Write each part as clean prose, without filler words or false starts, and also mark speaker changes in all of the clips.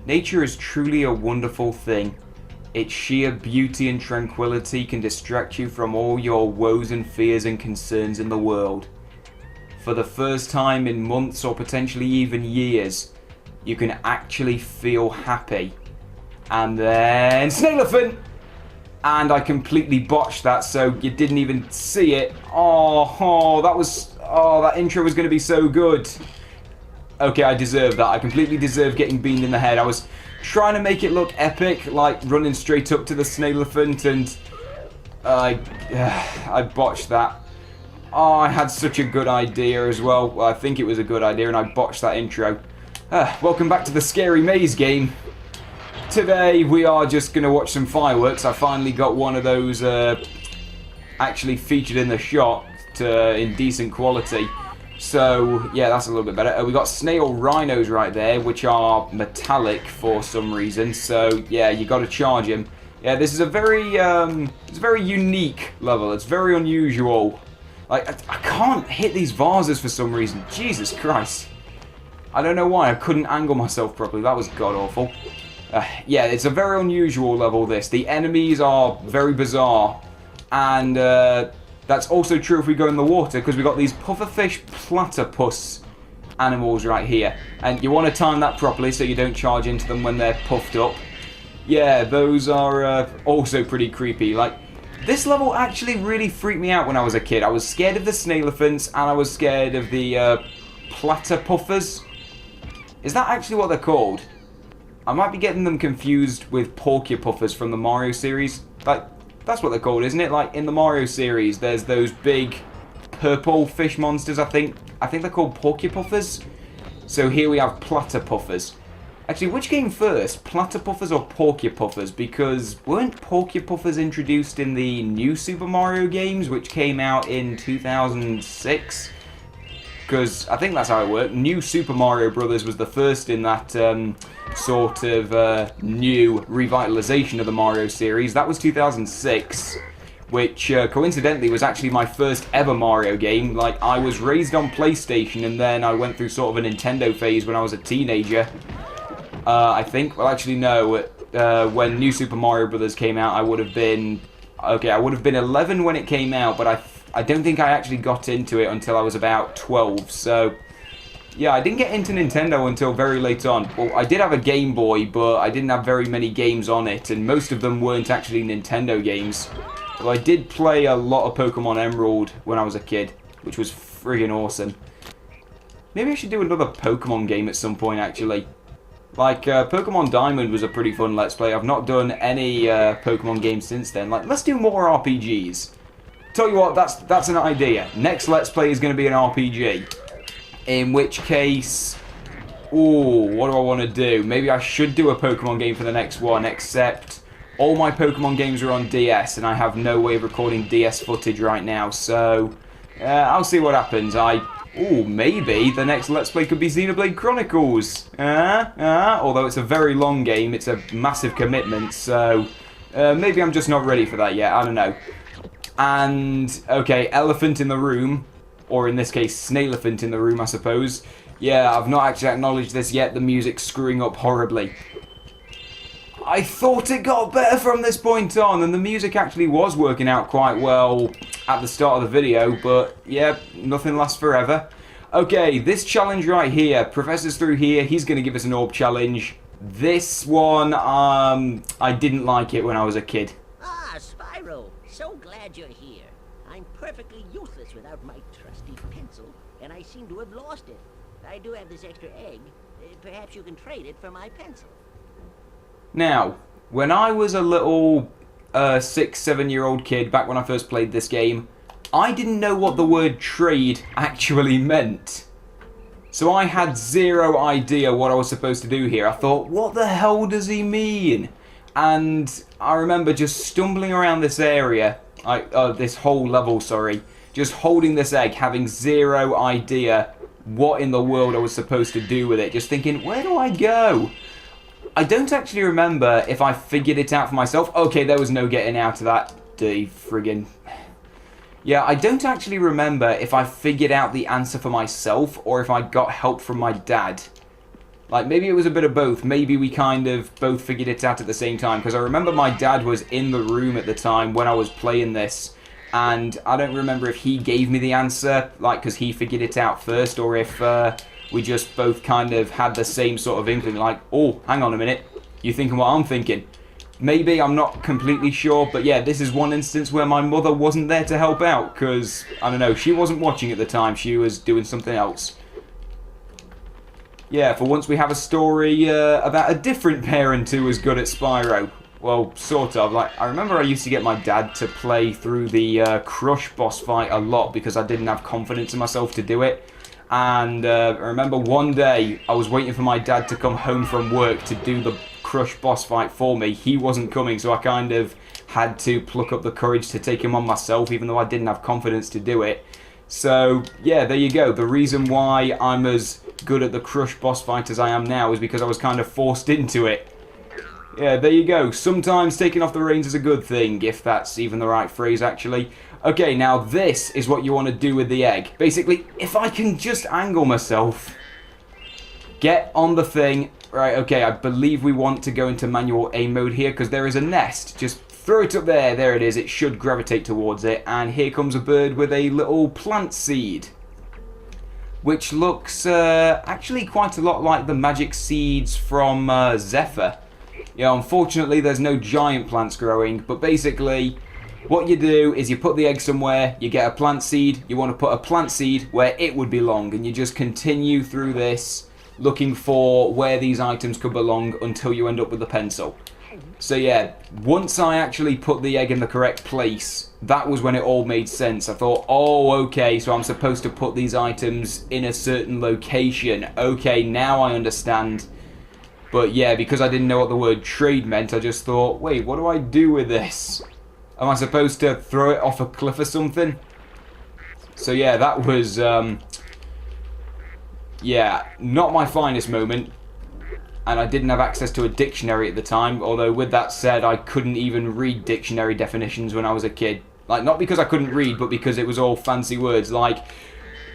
Speaker 1: Nature is truly a wonderful thing. Its sheer beauty and tranquility can distract you from all your woes and fears and concerns in the world. For the first time in months or potentially even years, you can actually feel happy. And then... Snailorphan! And I completely botched that, so you didn't even see it. That intro was going to be so good. Okay, I deserve that. I completely deserve getting beamed in the head. I was trying to make it look epic, like running straight up to the Snailorphan, and I botched that. Oh, I had such a good idea as well. Well, I think it was a good idea, and I botched that intro. Welcome back to the Scary Maze game. Today, we are just going to watch some fireworks. I finally got one of those actually featured in the shot in decent quality. So, yeah, that's a little bit better. We got snail rhinos right there, which are metallic for some reason. So, yeah, you got to charge him. Yeah, this is a very, it's a very unique level. It's very unusual. Like, I can't hit these vases for some reason. Jesus Christ. I don't know why. I couldn't angle myself properly. That was god-awful. Yeah, it's a very unusual level, this. The enemies are very bizarre. And, that's also true if we go in the water, because we've got these pufferfish platypus animals right here. And you want to time that properly so you don't charge into them when they're puffed up. Yeah, those are also pretty creepy. Like, this level actually really freaked me out when I was a kid. I was scared of the snailorphants, and I was scared of the platypuffers. Is that actually what they're called? I might be getting them confused with porcupuffers from the Mario series. Like, that's what they're called, isn't it? Like, in the Mario series, there's those big purple fish monsters, I think. I think they're called porcupuffers. So here we have platypuffers. Actually, which came first? Platypuffers or porcupuffers? Because weren't porcupuffers introduced in the new Super Mario games, which came out in 2006? Because I think that's how it worked. New Super Mario Brothers was the first in that sort of new revitalization of the Mario series. That was 2006, which coincidentally was actually my first ever Mario game. Like, I was raised on PlayStation, and then I went through sort of a Nintendo phase when I was a teenager. I think. Well, actually, no. When New Super Mario Brothers came out, I would have been... Okay, I would have been 11 when it came out, but I don't think I actually got into it until I was about 12, so... Yeah, I didn't get into Nintendo until very late on. Well, I did have a Game Boy, but I didn't have very many games on it, and most of them weren't actually Nintendo games. Well, I did play a lot of Pokemon Emerald when I was a kid, which was friggin' awesome. Maybe I should do another Pokemon game at some point, actually. Like, Pokemon Diamond was a pretty fun Let's Play. I've not done any Pokemon games since then. Like, let's do more RPGs. Tell you what, that's an idea. Next Let's Play is going to be an RPG. In which case... Ooh, what do I want to do? Maybe I should do a Pokemon game for the next one, except all my Pokemon games are on DS, and I have no way of recording DS footage right now, so... I'll see what happens. Ooh, maybe the next Let's Play could be Xenoblade Chronicles. Although it's a very long game, it's a massive commitment, so... maybe I'm just not ready for that yet, I don't know. And, okay, elephant in the room, or in this case, snailorphant in the room, I suppose. Yeah, I've not actually acknowledged this yet, the music's screwing up horribly. I thought it got better from this point on, and the music actually was working out quite well at the start of the video, but yeah, nothing lasts forever. Okay, this challenge right here, Professor's through here, he's going to give us an orb challenge. This one, I didn't like it when I was a kid.
Speaker 2: Ah, Spyro, so glad you're here. I'm perfectly useless without my trusty pencil, and I seem to have lost it. I do have this extra egg. Perhaps you can trade it for my pencil.
Speaker 1: Now, when I was a little 6-7-year-old kid, back when I first played this game, I didn't know what the word trade actually meant. So I had zero idea what I was supposed to do here. I thought, what the hell does he mean? And I remember just stumbling around this area, this whole level, sorry, just holding this egg, having zero idea what in the world I was supposed to do with it. Just thinking, where do I go? I don't actually remember if I figured it out for myself. Okay, there was no getting out of that dirty friggin'... Yeah, I don't actually remember if I figured out the answer for myself or if I got help from my dad. Like, maybe it was a bit of both. Maybe we kind of both figured it out at the same time. Because I remember my dad was in the room at the time when I was playing this. And I don't remember if he gave me the answer, like, because he figured it out first. Or if we just both kind of had the same sort of inkling. Like, oh, hang on a minute. You thinking what I'm thinking? Maybe, I'm not completely sure. But yeah, this is one instance where my mother wasn't there to help out. Because, I don't know, she wasn't watching at the time. She was doing something else. Yeah, for once we have a story about a different parent who was good at Spyro. Well, sort of. Like, I remember I used to get my dad to play through the Crush boss fight a lot because I didn't have confidence in myself to do it. And I remember one day I was waiting for my dad to come home from work to do the Crush boss fight for me. He wasn't coming, so I kind of had to pluck up the courage to take him on myself, even though I didn't have confidence to do it. So, yeah, there you go. The reason why I'm as good at the Crush boss fight as I am now is because I was kind of forced into it. Yeah, there you go. Sometimes taking off the reins is a good thing, if that's even the right phrase, actually. Okay, now this is what you want to do with the egg. Basically, if I can just angle myself, get on the thing. Right, okay, I believe we want to go into manual aim mode here because there is a nest. Just throw it up there. There it is. It should gravitate towards it. And here comes a bird with a little plant seed, which looks actually quite a lot like the magic seeds from Zephyr. Yeah, unfortunately there's no giant plants growing, but basically what you do is you put the egg somewhere, you get a plant seed, you want to put a plant seed where it would belong, and you just continue through this looking for where these items could belong until you end up with the pencil. So yeah, once I actually put the egg in the correct place, that was when it all made sense. I thought, oh, okay, so I'm supposed to put these items in a certain location. Okay, now I understand. But yeah, because I didn't know what the word trade meant, I just thought, wait, what do I do with this? Am I supposed to throw it off a cliff or something? So yeah, that was, yeah, not my finest moment. And I didn't have access to a dictionary at the time, although with that said, I couldn't even read dictionary definitions when I was a kid. Like, not because I couldn't read, but because it was all fancy words like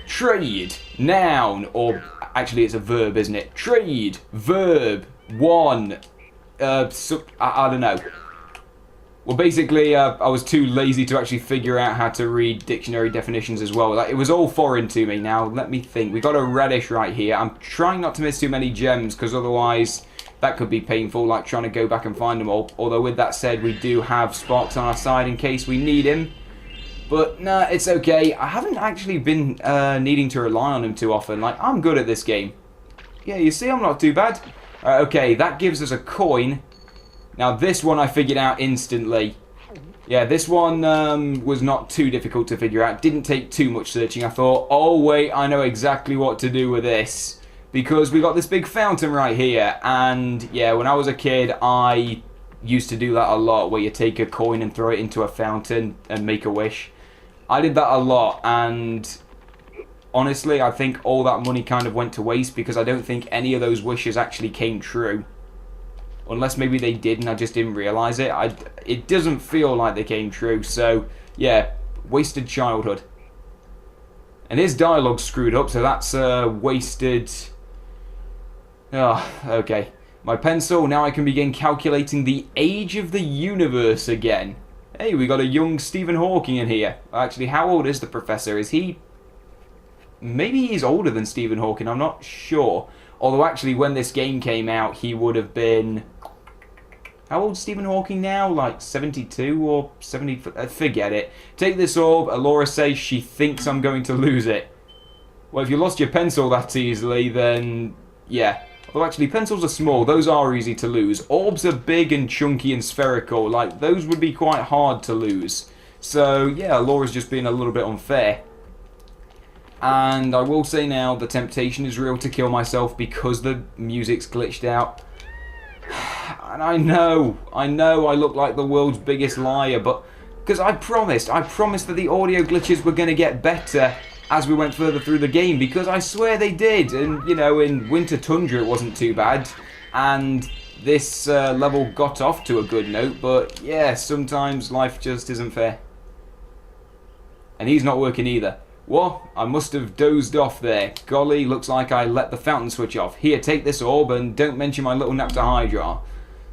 Speaker 1: trade, noun, or actually it's a verb, isn't it? Trade, verb, one, I don't know. Well, basically, I was too lazy to actually figure out how to read dictionary definitions as well. Like, it was all foreign to me. Now, let me think. We got a radish right here. I'm trying not to miss too many gems, because otherwise that could be painful, like trying to go back and find them all. Although, with that said, we do have Sparks on our side in case we need him. But, nah, it's okay. I haven't actually been needing to rely on him too often. Like, I'm good at this game. Yeah, you see, I'm not too bad. Okay, that gives us a coin. Now, this one I figured out instantly. Yeah, this one was not too difficult to figure out. Didn't take too much searching. I thought, oh, wait, I know exactly what to do with this. Because we got this big fountain right here. And, yeah, when I was a kid, I used to do that a lot, where you take a coin and throw it into a fountain and make a wish. I did that a lot, and honestly, I think all that money kind of went to waste because I don't think any of those wishes actually came true. Unless maybe they did and I just didn't realise it. It doesn't feel like they came true, so yeah, wasted childhood. And his dialogue's screwed up, so that's wasted. Oh, okay. My pencil, now I can begin calculating the age of the universe again. Hey, we got a young Stephen Hawking in here. Actually, how old is the professor? Is he... Maybe he's older than Stephen Hawking, I'm not sure. Although, actually, when this game came out, he would have been... How old is Stephen Hawking now? Like 72 or 70? Forget it. Take this orb. Alora says she thinks I'm going to lose it. Well, if you lost your pencil that easily, then... Yeah. Well, actually, pencils are small. Those are easy to lose. Orbs are big and chunky and spherical. Like, those would be quite hard to lose. So, yeah, Laura's just being a little bit unfair. And I will say now, the temptation is real to kill myself because the music's glitched out. And I know I look like the world's biggest liar, but... Because I promised that the audio glitches were going to get better as we went further through the game, because I swear they did. And, you know, in Winter Tundra it wasn't too bad. And this level got off to a good note, but yeah, sometimes life just isn't fair. And he's not working either. What? I must have dozed off there. Golly, looks like I let the fountain switch off. Here, take this orb and don't mention my little nap to Hydra.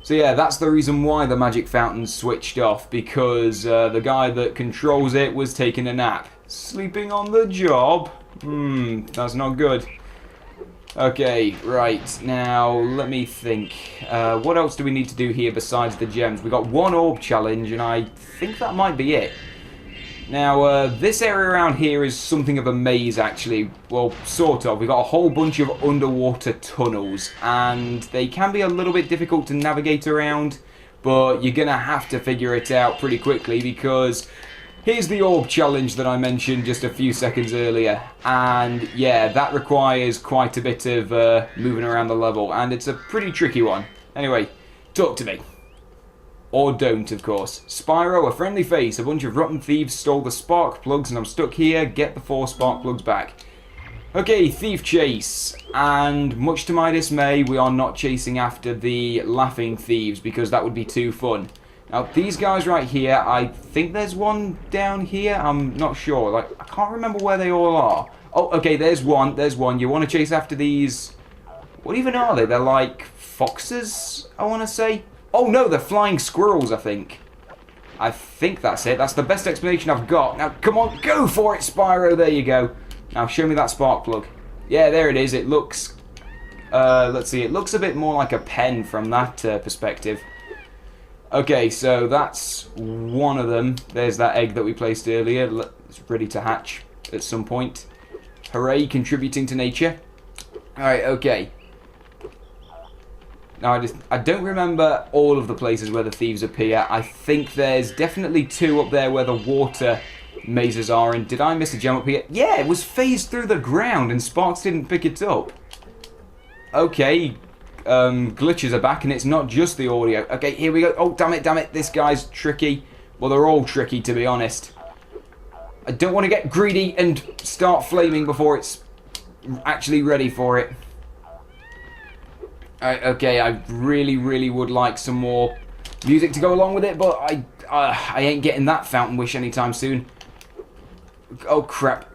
Speaker 1: So yeah, that's the reason why the magic fountain switched off, because the guy that controls it was taking a nap. Sleeping on the job? That's not good. Okay, right, now let me think. What else do we need to do here besides the gems? We got one orb challenge and I think that might be it. Now, this area around here is something of a maze, actually. Well, sort of. We've got a whole bunch of underwater tunnels, and they can be a little bit difficult to navigate around, but you're going to have to figure it out pretty quickly, because here's the orb challenge that I mentioned just a few seconds earlier, and yeah, that requires quite a bit of moving around the level, and it's a pretty tricky one. Anyway, talk to me. Or don't, of course. Spyro, a friendly face. A bunch of rotten thieves stole the spark plugs and I'm stuck here. Get the 4 spark plugs back. Okay, thief chase. And much to my dismay, we are not chasing after the laughing thieves because that would be too fun. Now, these guys right here, I think there's one down here. I'm not sure. Like, I can't remember where they all are. Oh, okay, there's one. There's one. You want to chase after these... What even are they? They're like foxes, I want to say. Oh no, they're flying squirrels, I think. I think that's it. That's the best explanation I've got. Now, come on, go for it, Spyro. There you go. Now, show me that spark plug. Yeah, there it is. It looks... let's see. It looks a bit more like a pen from that perspective. Okay, so that's one of them. There's that egg that we placed earlier. It's ready to hatch at some point. Hooray, contributing to nature. Alright, okay. Now, I don't remember all of the places where the thieves appear. I think there's definitely 2 up there where the water mazes are. And did I miss a gem up here? Yeah, it was phased through the ground and Sparks didn't pick it up. Okay, glitches are back and it's not just the audio. Okay, here we go. Oh, damn it, this guy's tricky. Well, they're all tricky, to be honest. I don't want to get greedy and start flaming before it's actually ready for it. Okay, I really would like some more music to go along with it, but I ain't getting that fountain wish anytime soon. Oh, crap.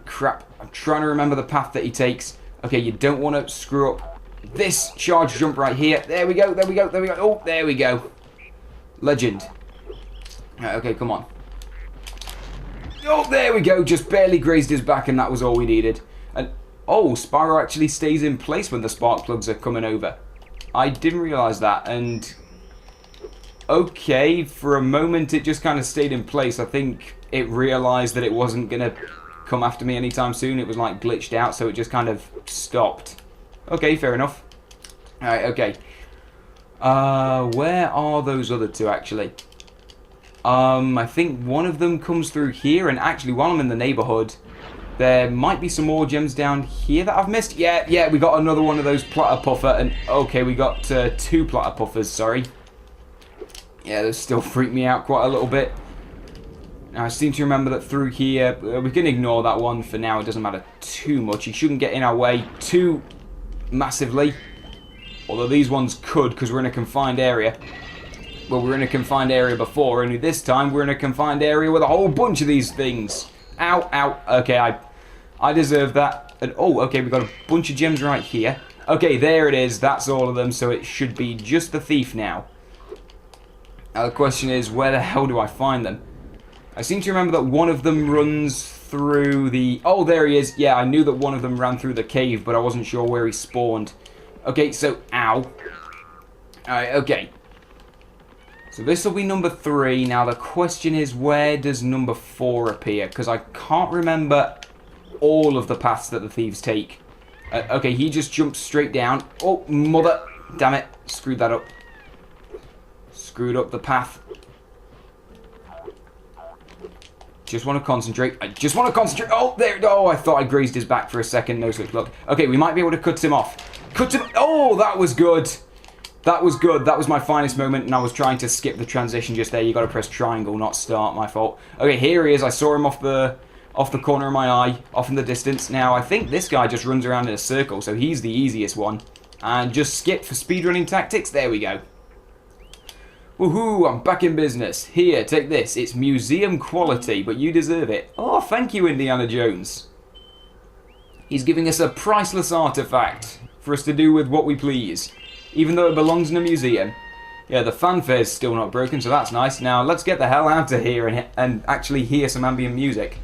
Speaker 1: I'm trying to remember the path that he takes. Okay, you don't want to screw up this charge jump right here. There we go. Oh, there we go. Legend. Okay, come on. Oh, there we go. Just barely grazed his back, and that was all we needed. And oh, Spyro actually stays in place when the spark plugs are coming over. I didn't realise that, and okay, for a moment it just kind of stayed in place. I think it realised that it wasn't going to come after me anytime soon. It was like glitched out, so it just kind of stopped. Okay, fair enough. Alright, okay. Where are those other 2 actually? I think one of them comes through here, and actually while I'm in the neighbourhood, there might be some more gems down here that I've missed. Yeah, we got another one of those platter puffer, and okay, we got 2 platter puffers, sorry. Yeah, those still freak me out quite a little bit. Now, I seem to remember that through here, we can ignore that one for now, it doesn't matter too much. He shouldn't get in our way too massively. Although these ones could, because we're in a confined area. Well, we were in a confined area before, only this time we're in a confined area with a whole bunch of these things. Ow. Okay, I deserve that. And oh, okay, we've got a bunch of gems right here. Okay, there it is. That's all of them, so it should be just the thief now. Now the question is, where the hell do I find them? I seem to remember that one of them runs through the... Oh, there he is. Yeah, I knew that one of them ran through the cave, but I wasn't sure where he spawned. Okay, so... Ow. Alright, okay. So this will be number 3. Now the question is, where does number 4 appear? Because I can't remember all of the paths that the thieves take. Okay, he just jumps straight down. Oh, mother. Damn it. Screwed that up. Screwed up the path. Just want to concentrate. I just want to concentrate. Oh, there. Oh, I thought I grazed his back for a second. No such luck. Okay, we might be able to cut him off. Cut him. Oh, that was good. That was good. That was my finest moment, and I was trying to skip the transition just there. You got to press triangle, not start. My fault. Okay, here he is. I saw him off the corner of my eye, off in the distance. Now, I think this guy just runs around in a circle, so he's the easiest one. And just skip for speedrunning tactics. There we go. Woohoo, I'm back in business. Here, take this. It's museum quality, but you deserve it. Oh, thank you, Indiana Jones. He's giving us a priceless artifact for us to do with what we please, even though it belongs in a museum. Yeah, the fanfare's still not broken, so that's nice. Now, let's get the hell out of here and actually hear some ambient music.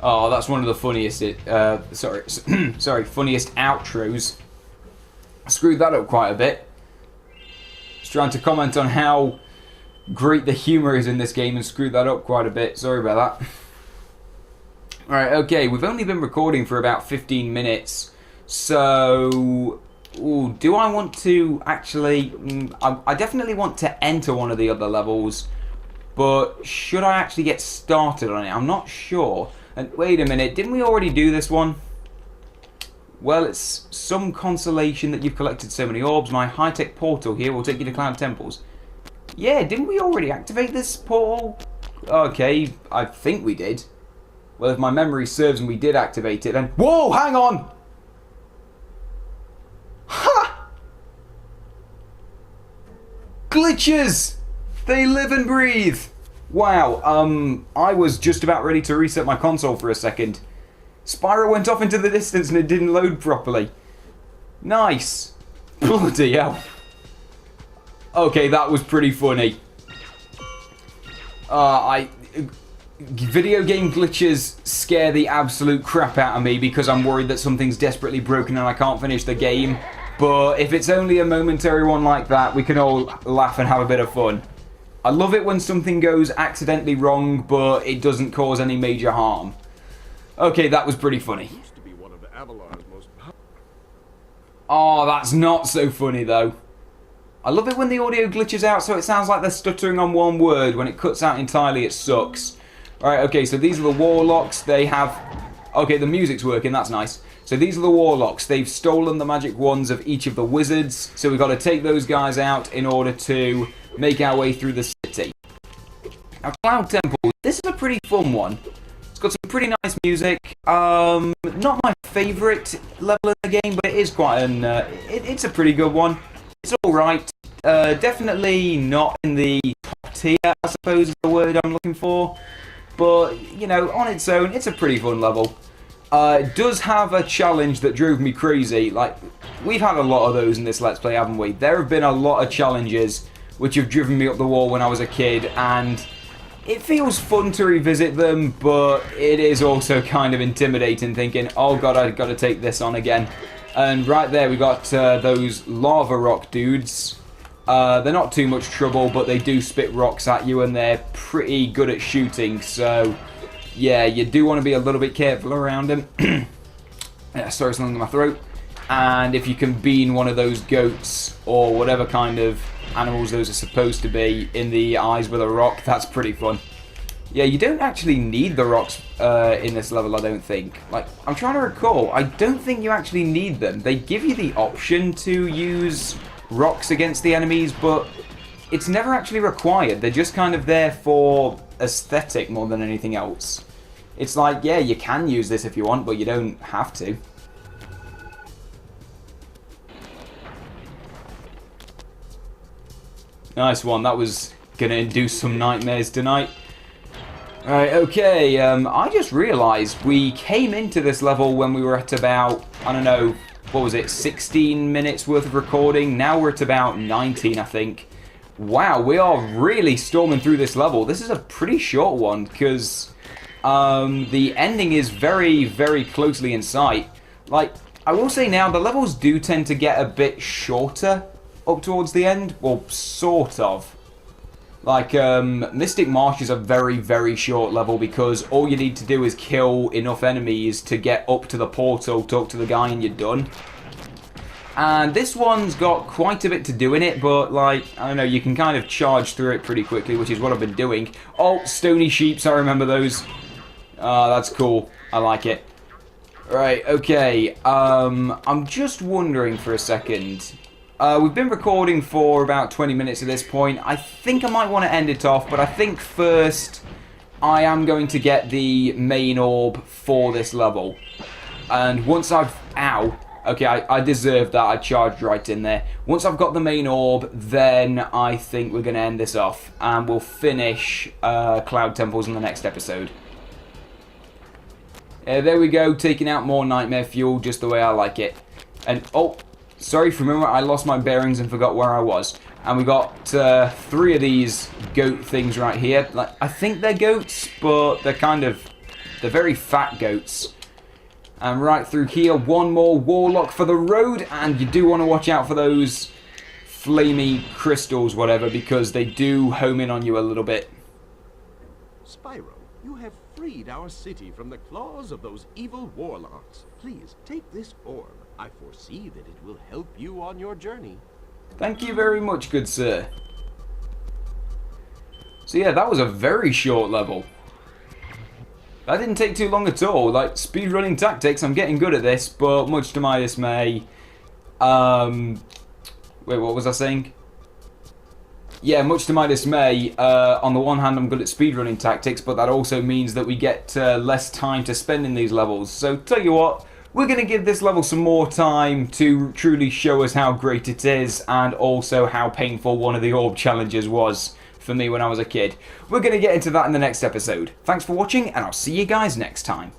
Speaker 1: Oh, that's one of the funniest, funniest outros. I screwed that up quite a bit. Just trying to comment on how great the humour is in this game and screwed that up quite a bit. Sorry about that. Alright, okay, we've only been recording for about 15 minutes. So, ooh, do I want to actually... I definitely want to enter one of the other levels. But should I actually get started on it? I'm not sure. And wait a minute, didn't we already do this one? Well, it's some consolation that you've collected so many orbs. My high-tech portal here will take you to Cloud Temples. Yeah, didn't we already activate this portal? Okay, I think we did. Well, if my memory serves and we did activate it, then... Whoa, hang on! Ha! Glitches! They live and breathe! Wow, I was just about ready to reset my console for a second. Spyro went off into the distance and it didn't load properly. Nice. Bloody hell. Okay, that was pretty funny. Video game glitches scare the absolute crap out of me because I'm worried that something's desperately broken and I can't finish the game. But if it's only a momentary one like that, we can all laugh and have a bit of fun. I love it when something goes accidentally wrong, but it doesn't cause any major harm. Okay, that was pretty funny. Oh, that's not so funny, though. I love it when the audio glitches out so it sounds like they're stuttering on one word. When it cuts out entirely, it sucks. Alright, okay, so these are the warlocks. They have... Okay, the music's working, that's nice. So these are the warlocks. They've stolen the magic wands of each of the wizards. So we've got to take those guys out in order to make our way through the city. Now, Cloud Temple, this is a pretty fun one. It's got some pretty nice music. Not my favourite level in the game, but it is quite an... it's a pretty good one. It's alright. Definitely not in the top tier, I suppose is the word I'm looking for. But, you know, on its own, it's a pretty fun level. It does have a challenge that drove me crazy. Like, we've had a lot of those in this Let's Play, haven't we? There have been a lot of challenges which have driven me up the wall when I was a kid, and it feels fun to revisit them, but it is also kind of intimidating, thinking, oh god, I've got to take this on again. And right there we got those lava rock dudes. They're not too much trouble, but they do spit rocks at you, and they're pretty good at shooting, so yeah, you do want to be a little bit careful around them. Sorry, something in my throat. And if you can bean one of those goats, or whatever kind of animals those are supposed to be, in the eyes with a rock, that's pretty fun. Yeah, you don't actually need the rocks in this level, I don't think. Like, I'm trying to recall, I don't think you actually need them. They give you the option to use rocks against the enemies, but it's never actually required. They're just kind of there for aesthetic more than anything else. It's like, yeah, you can use this if you want, but you don't have to. Nice one, that was gonna induce some nightmares tonight. Alright, okay, I just realised we came into this level when we were at about, I don't know, what was it, 16 minutes worth of recording? Now we're at about 19, I think. Wow, we are really storming through this level. This is a pretty short one, because the ending is very, very closely in sight. Like, I will say now, the levels do tend to get a bit shorter up towards the end. Well, sort of. Like, Mystic Marsh is a very, very short level because all you need to do is kill enough enemies to get up to the portal, talk to the guy, and you're done. And this one's got quite a bit to do in it, but, like, I don't know, you can kind of charge through it pretty quickly, which is what I've been doing. Oh, Stony Sheeps, I remember those. That's cool. I like it. Right, okay. I'm just wondering for a second. We've been recording for about 20 minutes at this point. I think I might want to end it off, but I think first I am going to get the main orb for this level. And once I've... Ow. Okay, I deserved that. I charged right in there. Once I've got the main orb, then I think we're going to end this off. And we'll finish Cloud Temples in the next episode. There we go, taking out more nightmare fuel, just the way I like it. And, oh, sorry, remember I lost my bearings and forgot where I was. And we got 3 of these goat things right here. Like, I think they're goats, but they're very fat goats. And right through here, 1 more warlock for the road. And you do want to watch out for those flamey crystals, whatever, because they do home in on you a little bit.
Speaker 3: Spyro, you have freed our city from the claws of those evil warlocks. Please, take this orb. I foresee that it will help you on your journey.
Speaker 1: Thank you very much, good sir. So yeah, that was a very short level. That didn't take too long at all. Like, speedrunning tactics, I'm getting good at this, but much to my dismay... Wait, what was I saying? Yeah, much to my dismay, on the one hand I'm good at speedrunning tactics, but that also means that we get less time to spend in these levels. So, tell you what, we're going to give this level some more time to truly show us how great it is, and also how painful one of the orb challenges was for me when I was a kid. We're going to get into that in the next episode. Thanks for watching, and I'll see you guys next time.